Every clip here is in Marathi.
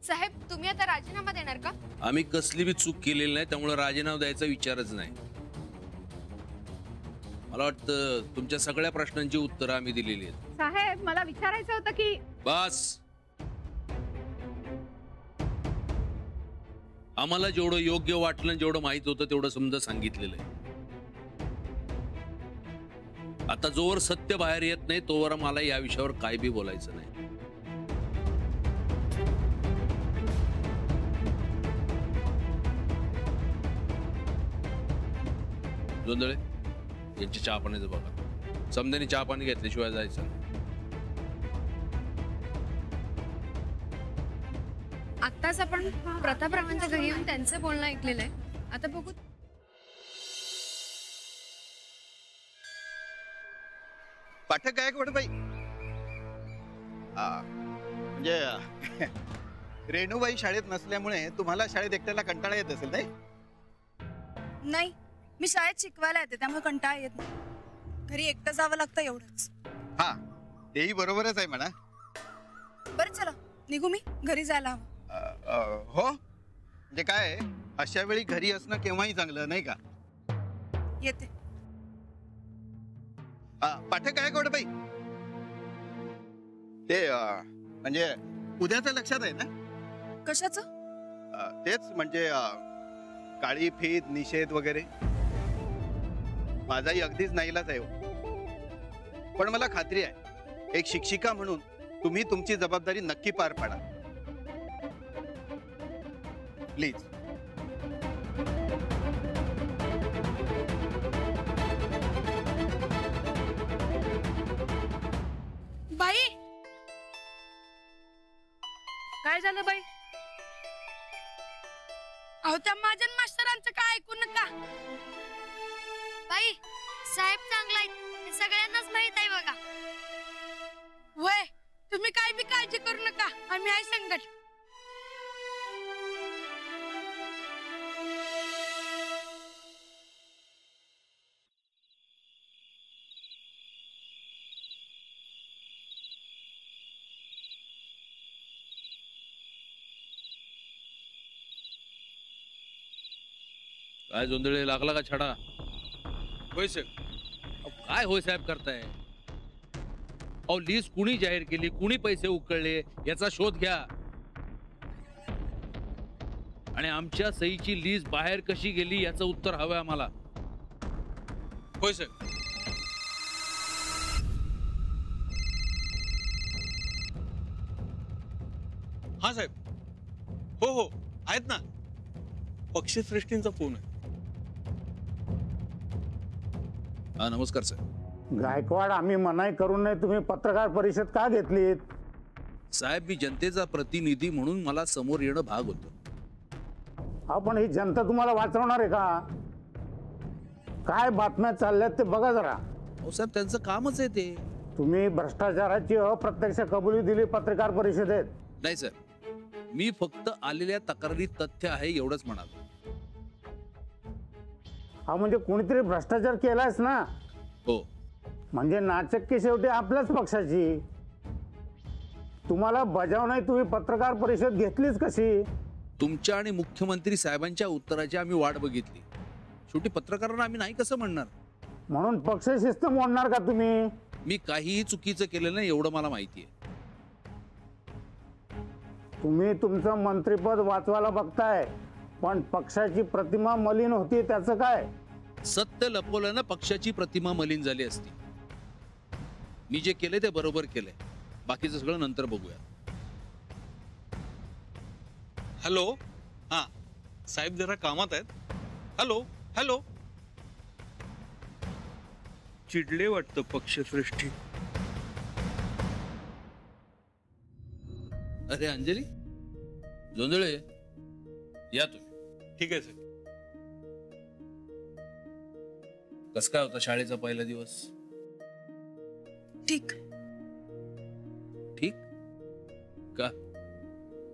साहेब तुम्ही आता राजीनामा देणार का? आम्ही कसली बी चूक केलेली नाही, त्यामुळे राजीनामा द्यायचा विचारच नाही. मला वाटतं तुमच्या सगळ्या प्रश्नांची उत्तरं आम्ही दिलेली आहेत. साहेब मला विचारायचं होतं की बस, आम्हाला जेवढं योग्य वाटलं जेवढं माहित होतं तेवढं समजा सांगितलेलं आहे. आता जोवर सत्य बाहेर येत नाही तोवर मला या विषयावर काय बी बोलायचं नाही. जोंधळे यांची चहा पाण्याचं बघा. समजाने चहा पाणी घेतल्याशिवाय जायचं नाही. आत्ताच आपण प्रतापरावांच्या घरी येऊन त्यांचं बोलणं ऐकलेलं आहे. आता बघू. पाठक गायकवाडबाई, म्हणजे रेणूबाई शाळेत नसल्यामुळे तुम्हाला शाळेत एकट्याला कंटाळा येत असेल नाही? नाही, मी शाळेत शिकवायला येते त्यामुळे कंटाळा येत नाही. घरी एकटं जावं लागतं एवढंच. हा, तेही बरोबरच आहे म्हणा. बरं चला निघू, मी घरी जायला हवं. हो, म्हणजे काय अशा वेळी घरी असणं केव्हाही चांगलं नाही का? येते. पाठक गायकवाडबाई, ते म्हणजे उद्याचं लक्षात आहे ना? कशाचं? तेच म्हणजे काळी फीत निषेध वगैरे. माझाही अगदीच नाईलाज आहे हो. पण मला खात्री आहे एक शिक्षिका म्हणून तुम्ही तुमची जबाबदारी नक्की पार पाडा. प्लीज. बाई, काय झालं बाई? अहो त्या महाजन मास्तरांचं काय ऐकू नका. बाई साहेब चांगला आहेत हे सगळ्यांनाच माहित आहे बघा. वय तुम्ही काय बी काळजी करू नका, आम्ही आहे संकट. काय जोंधळे, लागला का छडा? होय सर. काय होय साहेब करताय? अहो लीज कुणी जाहीर केली, कुणी पैसे उकळले याचा शोध घ्या. आणि आमच्या सहीची लीज बाहेर कशी गेली याचं उत्तर हवंय आम्हाला. होय सर. हा साहेब. हो हो आहेत ना. पक्षश्रेष्ठींचा फोन आहे. हा नमस्कार सर. गायकवाड, आम्ही मनाई करून नाही तुम्ही पत्रकार परिषद का घेतलीत? साहेब मी जनतेचा प्रतिनिधी म्हणून मला समोर येणं भाग होतं. आपण ही जनता तुम्हाला वाचवणार आहे का? काय बातम्या चालल्यात ते बघा जरा. हो साहेब त्यांचं कामच आहे ते. तुम्ही भ्रष्टाचाराची अप्रत्यक्ष कबुली दिली पत्रकार परिषदेत. नाही सर, मी फक्त आलेल्या तक्रारी तथ्य आहे एवढंच म्हणालो. हा म्हणजे कोणीतरी भ्रष्टाचार केलायच ना? हो. म्हणजे नाचक्की शेवटी आपल्याच पक्षाची. तुम्हाला बजाव नाही, तुम्ही पत्रकार परिषद घेतलीच कशी? तुमच्या आणि मुख्यमंत्री साहेबांच्या उत्तराची आम्ही वाट बघितली. शेवटी पत्रकारांना आम्ही नाही कसं म्हणणार? म्हणून पक्षशिस्त मोडणार का तुम्ही? मी काहीही चुकीचं केलेलं नाही एवढं मला माहिती आहे. तुम्ही तुमचं मंत्रिपद वाचवायला बघताय, पण पक्षाची प्रतिमा मलिन होती त्याचं काय? सत्य लपवल्यानं पक्षाची प्रतिमा मलिन झाली असती. मी जे केले ते बरोबर केले, बाकीचं सगळं नंतर बघूया. हॅलो. हा साहेब जरा कामात आहेत. Hello hello. चिडले वाटतं पक्षश्रेष्ठी. अरे अंजली, जोंधळे या तुम्ही. ठीक आहे सर. कस काय होता शाळेचा पहिला दिवस? ठीक. ठीक का?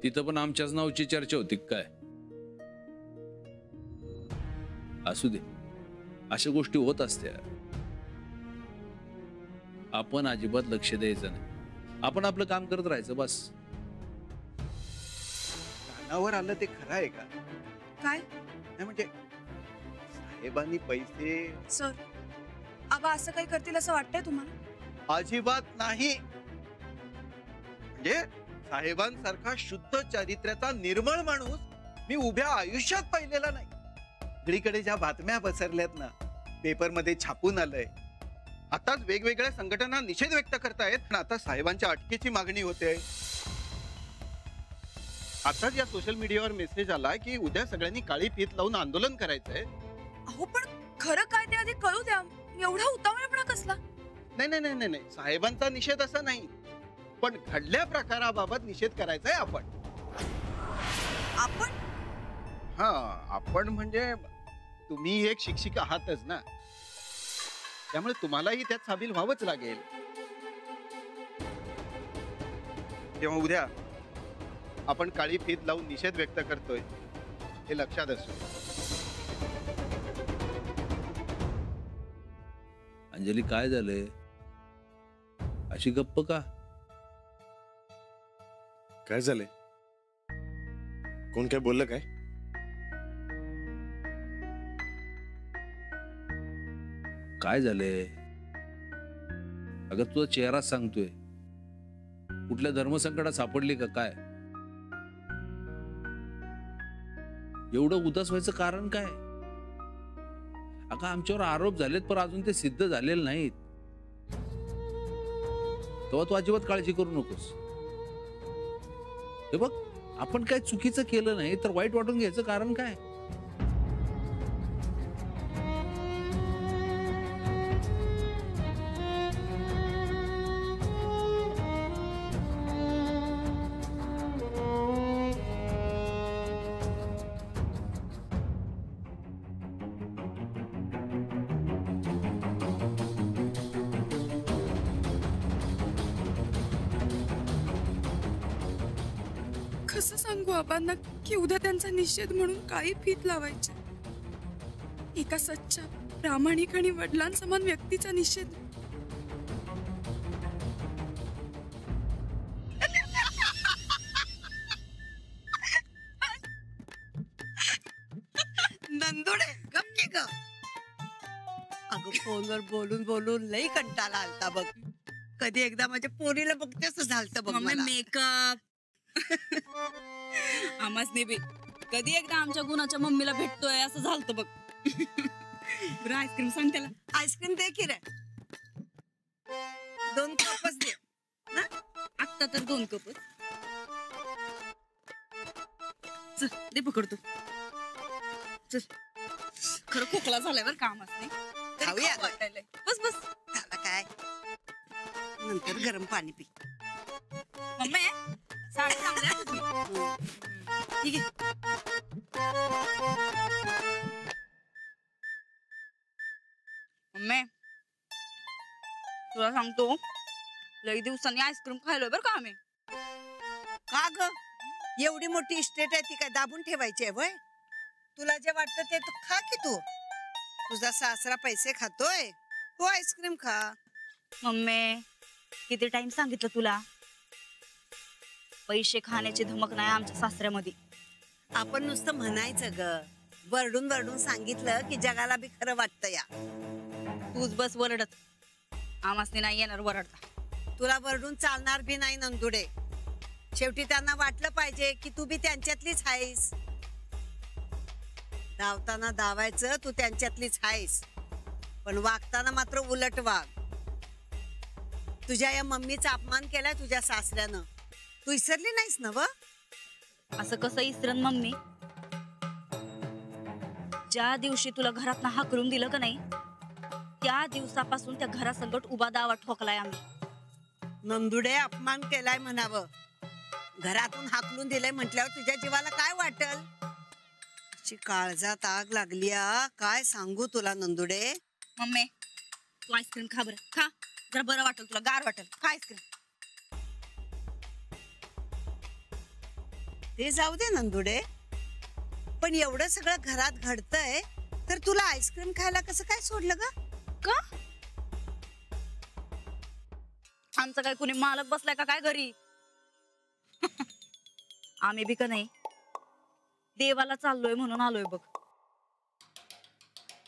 तिथं पण आमच्याच नावाची चर्चा होती काय? असू दे, अशा गोष्टी होत असत्या. आपण अजिबात लक्ष द्यायचं नाही. आपण आपलं काम करत राहायचं बस. कानावर आलं ते खरं आहे का? काय नाही म्हणजे साहेबांनी पैसे सर आबा असं काही करतील असं वाटतंय तुम्हाला? अजिबात नाही. म्हणजे साहेबांसारखा शुद्ध चारित्र्याचा निर्मळ माणूस मी उभ्या आयुष्यात पाहिलेला नाही. सगळीकडे ज्या बातम्या पसरल्यात ना, पेपरमध्ये छापून आलंय, आताच वेगवेगळ्या संघटना निषेध व्यक्त करतायत, पण आता साहेबांच्या अटकेची मागणी होते. आताच या सोशल मीडियावर मेसेज आला की उद्या सगळ्यांनी काळी फीत लावून आंदोलन करायचंय. अहो पण खरं काय ते आधी कळू द्या. एवढा उतावळेपणा कसला? नाही नाही नाही नाही, साहेबांचा निषेध असा नाही, पण घडल्या प्रकाराबाबत निषेध करायचा आहे आपण. आपण हा, आपण म्हणजे तुम्ही एक शिक्षिका आहातच ना, त्यामुळे तुम्हालाही त्यात सामील व्हावंच लागेल. तेव्हा उद्या आपण काळी फीत लावून निषेध व्यक्त करतोय हे लक्षात असू. अंजली, काय झालंय? अशी गप्प का? काय झालंय? कोण काय बोललं काय? काय झालंय? अगं तुझा चेहरा सांगतोय. कुठल्या धर्मसंकटात सापडली का काय? एवढं उदास व्हायचं कारण काय? अगं आमच्यावर आरोप झालेत पण अजून ते सिद्ध झालेले नाहीत. तेव्हा तू अजिबात काळजी करू नकोस. हे बघ, आपण काय चुकीचं केलं नाही तर वाईट वाटून घ्यायचं कारण काय? कसं सांगू आबांना की उद्या त्यांचा निषेध म्हणून काही फीत लावायचे? एका सच्चा प्रामाणिक आणि वडिलांसमान व्यक्तीचा निषेध. नंदुडे गप की ग. अगं फोनवर बोलून बोलून लई कंटाळा आलता बघ. कधी एकदा माझ्या पोरीला बघते असं झालतं बघ. मम्मी मेकअप आमाच बी कधी एकदा आमच्या गुणाच्या मम्मीला भेटतोय असं झालतं बघ. बरं आईस्क्रीम सांग त्याला. आईस्क्रीम दे की रे. 2 कपच दे. आत्ता तर 2 कप. चल दे पकडतो. चल, खरं खोकला झालाय बरं कामाच नाही. खाऊया ग. बस बस. त्याला काय नंतर गरम पाणी पी. मम्मी साडी चांगली आहे तुझी. ठीक आहे. मम्मी तुला सांगतो, लई दिवसांनी आईस्क्रीम खायलोय बरं का आम्ही. का ग? एवढी मोठी इस्टेट आहे ती काय दाबून ठेवायची आहे वय? तुला जे वाटतं ते तू खा की. तू तुझा सासरा पैसे खातोय, तू आईस्क्रीम खा. मम्मी किती टाइम सांगितलं तुला, पैसे खाण्याची धमक नाही आमच्या सासऱ्यामध्ये. आपण नुसतं म्हणायचं ग. वरडून वरडून सांगितलं की जगाला बी खरं वाटतं या. तूच बस वरडत, आमासने नाही येणार वरडता. तुला वरडून चालणार बी नाही नंदुडे. शेवटी त्यांना वाटलं पाहिजे की तू बी त्यांच्यातलीच आहेस. धावताना धावायचं तू त्यांच्यातलीच आहेस, पण वागताना मात्र उलट वाग. तुझ्या या मम्मीचा अपमान केलाय तुझ्या सासऱ्यानं. तू विसरली नाहीस ना व? असं कसं इसरन मम्मी? ज्या दिवशी तुला घरात हाकलून दिलं का नाही, त्या दिवसापासून त्या घरासंगट उभा दावा ठोकलाय आम्ही. नंदुडे अपमान केलाय म्हणावं. घरातून हाकलून दिलंय म्हटल्यावर तुझ्या जीवाला काय वाटल? काळजात आग लागली. काय सांगू तुला नंदुडे. मम्मी तू आईस्क्रीम खा बरं. खा, जरा बरं वाटेल तुला, गार वाटेल. खा आईस्क्रीम. ते जाऊ दे नंदुडे, पण एवढं सगळं घरात घडतंय तर तुला आईस्क्रीम खायला कसं काय सोडलं ग? का? आमचा काय कुणी मालक बसलाय का काय घरी? आम्ही बी का नाही देवाला चाललोय म्हणून आलोय बघ.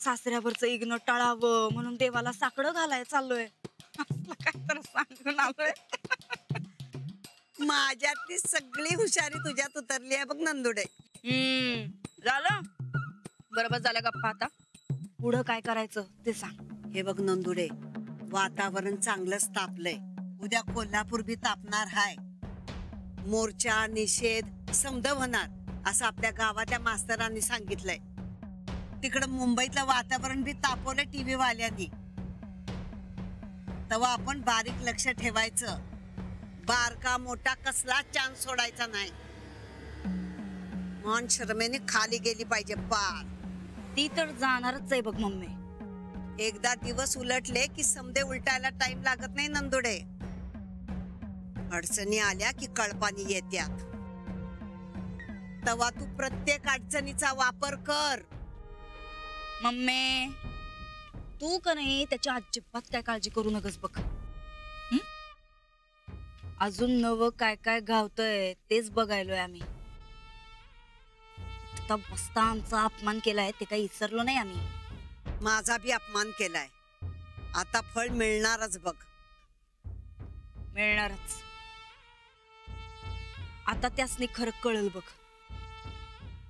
सासऱ्यावरचं इग्न टाळावं म्हणून देवाला साकडं घालाय चाललोय. असलं काय तर सांगून आलोय. माझ्यातली सगळी हुशारी तुझ्यात उतरली आहे बघ नंदुडे. झालं बरोबर झालं गप्पा. आता पुढं काय करायचं ते सांग. हे बघ नंदुडे, वातावरण चांगलंच तापलंय. उद्या कोल्हापूर बी तापणार हाय. मोर्चा निषेध समद होणार असं आपल्या गावातल्या मास्तरांनी सांगितलंय. तिकडं मुंबईतलं वातावरण बी तापवलं टीव्ही वाल्यांनी. तेव्हा आपण बारीक लक्ष ठेवायचं. बारका मोठा कसला चान्स सोडायचा नाही. मन शर्मेने खाली गेली पाहिजे पार. ती तर जाणारच आहे बघ मम्मी. एकदा दिवस उलटले की समदे उलटायला टाइम लागत नाही नंदुडे. अडचणी आल्या की कळपानी येत्यात. तेव्हा तू प्रत्येक अडचणीचा वापर कर. मम्मी तू का नाही त्याची अजिबात काय काळजी करू नकस बघ. अजून नवं काय काय गावतंय तेच बघायलोय आम्ही. आता बसता आमचा अपमान केलाय ते काही विसरलो नाही आम्ही. माझा बी अपमान केलाय. आता फळ मिळणारच बघ. मिळणारच. आता त्यासनी खरं कळल बघ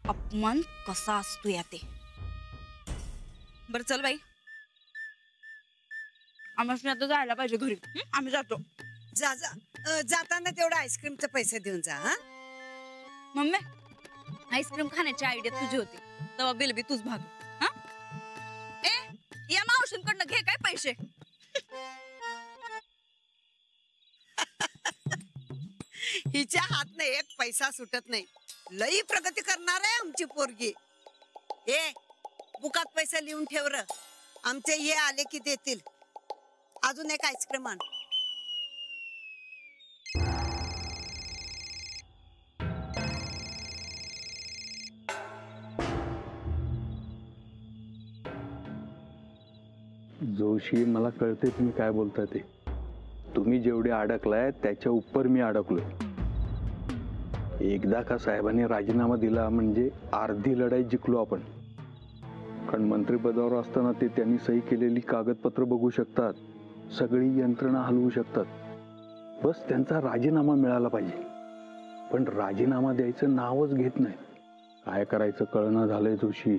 अपमान कसा असतो या ते. बर चल बाई, आम्हाला आता जायला पाहिजे घरी. आम्ही जातो. जा जा. जाताना तेवढं आईस्क्रीमचे पैसे देऊन जा. हा मम्मी आईस्क्रीम खाण्याची आयडिया तुझी होती तेव्हा बिल बी तूच भाग. ए या मावशींकडनं घे काय पैसे. हिच्या हातनं एक पैसा सुटत नाही. लई प्रगती करणार आहे आमची पोरगी. ए बुकात पैसे लिहून ठेव र. आमचे हे आले की देतील. अजून एक आईस्क्रीम आण. जोशी, मला कळते तुम्ही काय बोलताय ते. तुम्ही जेवढे अडकलाय त्याच्या उपर मी अडकलोय. एकदा का साहेबांनी राजीनामा दिला म्हणजे अर्धी लढाई जिंकलो आपण. कारण मंत्रिपदावर असताना ते त्यांनी सही केलेली कागदपत्र बघू शकतात, सगळी यंत्रणा हलवू शकतात. बस त्यांचा राजीनामा मिळाला पाहिजे. पण राजीनामा द्यायचं नावच घेत नाही. काय करायचं कळना झालंय जोशी.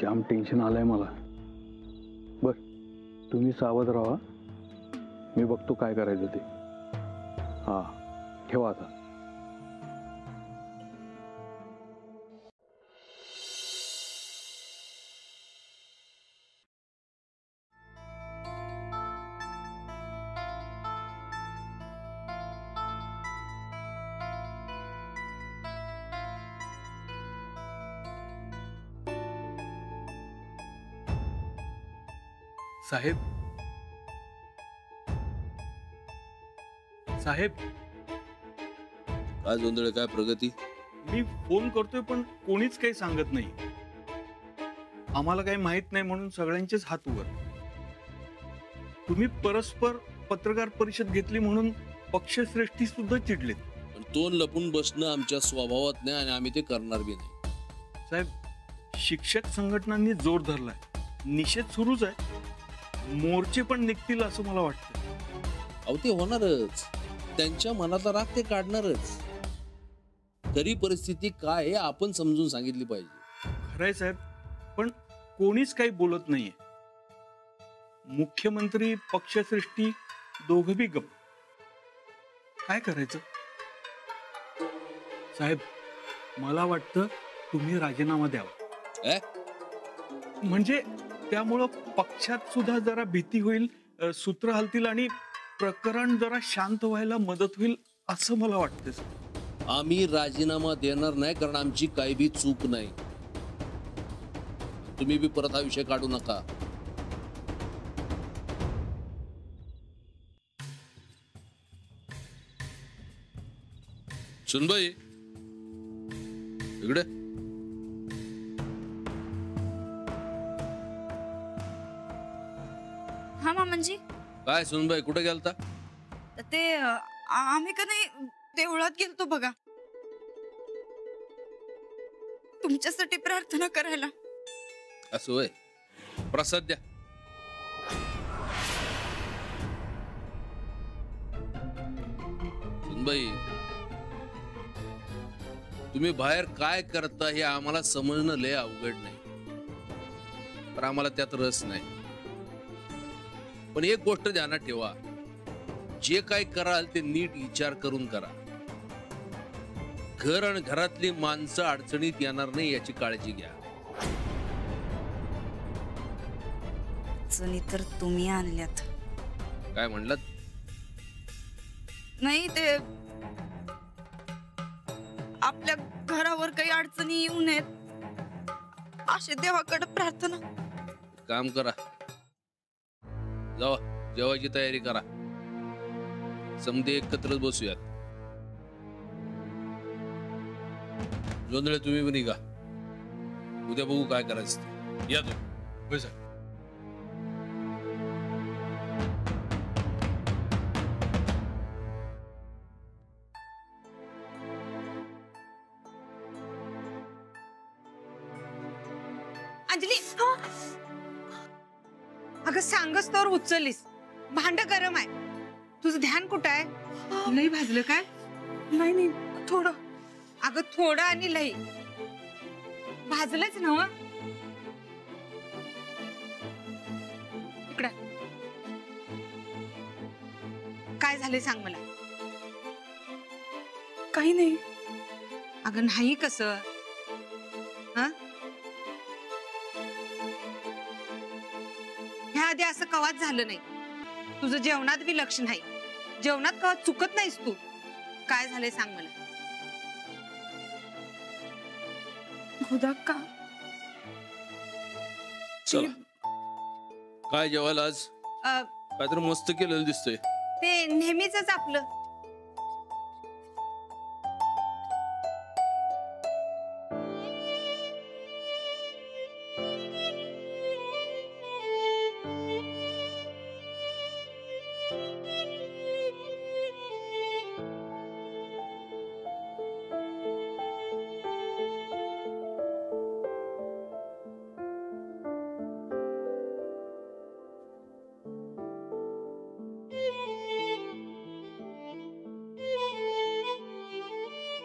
जाम टेन्शन आलंय मला. बर तुम्ही सावध राहा, मी बघतो काय करायचं ते. हा ठेवा आता. साहेब साहेब काय जोंधळे, काय प्रगती? मी फोन करतोय पण कोणीच काही सांगत नाही. आम्हाला काही माहित नाही म्हणून सगळ्यांचेच हात वर. तुम्ही परस्पर पत्रकार परिषद घेतली म्हणून पक्षश्रेष्ठी सुद्धा चिडलेत. पण तोंड लपून बसणं आमच्या स्वभावात नाही आणि आम्ही ते करणार बी नाही. साहेब शिक्षक संघटनांनी जोर धरलाय. निषेध सुरूच आहे. मोर्चे पण निघतील असं मला वाटतं. अहो ते होणारच. त्यांच्या मनातला राग ते काढणारच. तरी परिस्थिती काय आहे आपण समजून सांगितली पाहिजे. खरंय साहेब, पण कोणीच काही बोलत नाहीये. मुख्यमंत्री पक्षश्रेष्ठी दोघं बी गप. काय करायचं साहेब? मला वाटतं तुम्ही राजीनामा द्यावा. म्हणजे त्यामुळं पक्षात सुद्धा जरा भीती होईल, सूत्र हलतील आणि प्रकरण जरा शांत व्हायला मदत होईल असं मला वाटतं. आम्ही राजीनामा देणार नाही कारण आमची काही बी चूक नाही. तुम्ही बी परत हा विषय काढू नका. सुनबाई इकडे. हा मामांजी. काय सुनबाई कुठे गेलता? ते आम्ही का नाही देवळात गेलतो बघा. तुमच्यासाठी प्रार्थना करायला. असं होय, प्रसाद द्या. सुनबाई, तुम्ही बाहेर काय करता हे आम्हाला समजणं लय अवघड नाही, पण आम्हाला त्यात रस नाही. पण एक गोष्ट ध्यानात ठेवा, जे काय कराल ते नीट विचार करून करा. घर आणि घरातली माणसं अडचणीत येणार नाही याची काळजी घ्या. अडचणी तर तुम्ही आणल्यात. काय म्हणलात? नाही, ते आपल्या घरावर काही अडचणी येऊ नयेत अशी देवाकडे प्रार्थना. काम करा, जावा जेवायची तयारी करा, समधे एकत्रच बसूयात. जोंधळे तुम्ही पण निघा, उद्या बघू काय करायचं ते. या तुम्ही. अंजली, अगं सांगच तर उचललीस. भांड गरम आहे, तुझं ध्यान कुठं आहे? लई भाजलं काय? नाही, थोडं. अगं थोडं आणि लई भाजलंच नव. इकडं काय झालंय सांग मला. काही नाही. अगं नाही कसं? ह्या आधी असं कवाच झालं नाही. तुझं जेवणात बी लक्ष नाही, जेवणात कवा चुकत नाहीस तू. काय झालंय सांग मला. गोदाक्का, चला काय जेवायला आज? काहीतरी मस्त केलेलं दिसतंय. ते नेहमीच आपलं.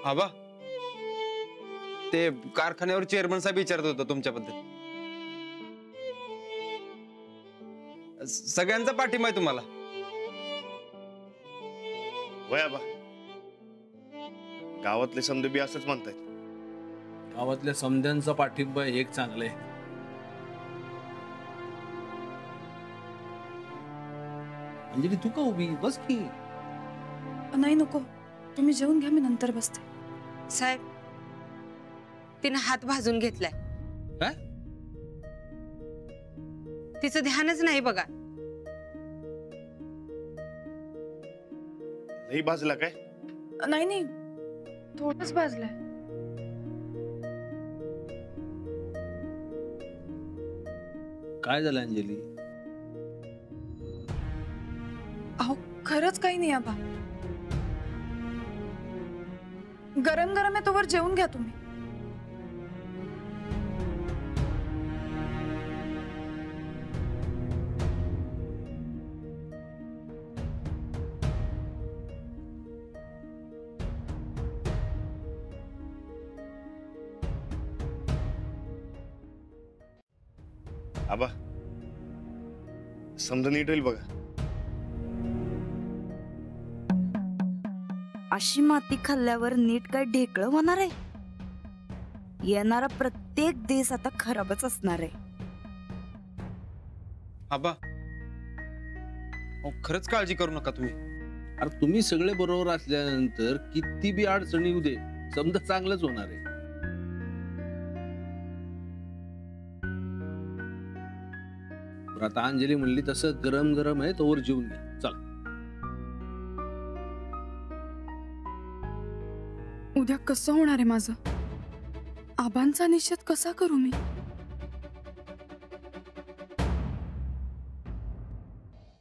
आबा, ते कारखान्यावर चेअरमन साहेब विचारत होता तुमच्याबद्दल. सगळ्यांचा पाठिंबा आहे तुम्हाला. वय आबा, गावातले समजे बी असंच म्हणतायत. गावातल्या समध्यांचा पाठिंबा एक चांगलं आहे. अंजली तू का उभी? बस की. नाही, नको, तुम्ही जेवून घ्या, मी नंतर बसते. साहेब, तिने हात भाजून घेतलाय. काय? तिचं ध्यानच नाही बघा. नाही भाजला काय? नाही, थोडंच भाजलंय. काय झालं अंजली? अहो, खरंच काही नाही आबा. गरम गरम आहे तोवर जेवून घ्या तुम्ही. आबा, समजा नीट होईल बघा. अशी माती खाल्ल्यावर नीट काय ढेकळं होणार आहे? येणारा प्रत्येक दिवस आता खराबच असणार आहे. आबा, खरंच काळजी करू नका तुम्ही. अरे तुम्ही सगळे बरोबर असल्यानंतर किती बी अडचणी येऊ दे, समजा चांगलंच होणार आहे. आता अंजली म्हणली तसं गरम गरम आहे तोवर जेवून घ्या. चला. उद्या कसं होणार आहे माझं? आबांचा निषेध कसा करू मी?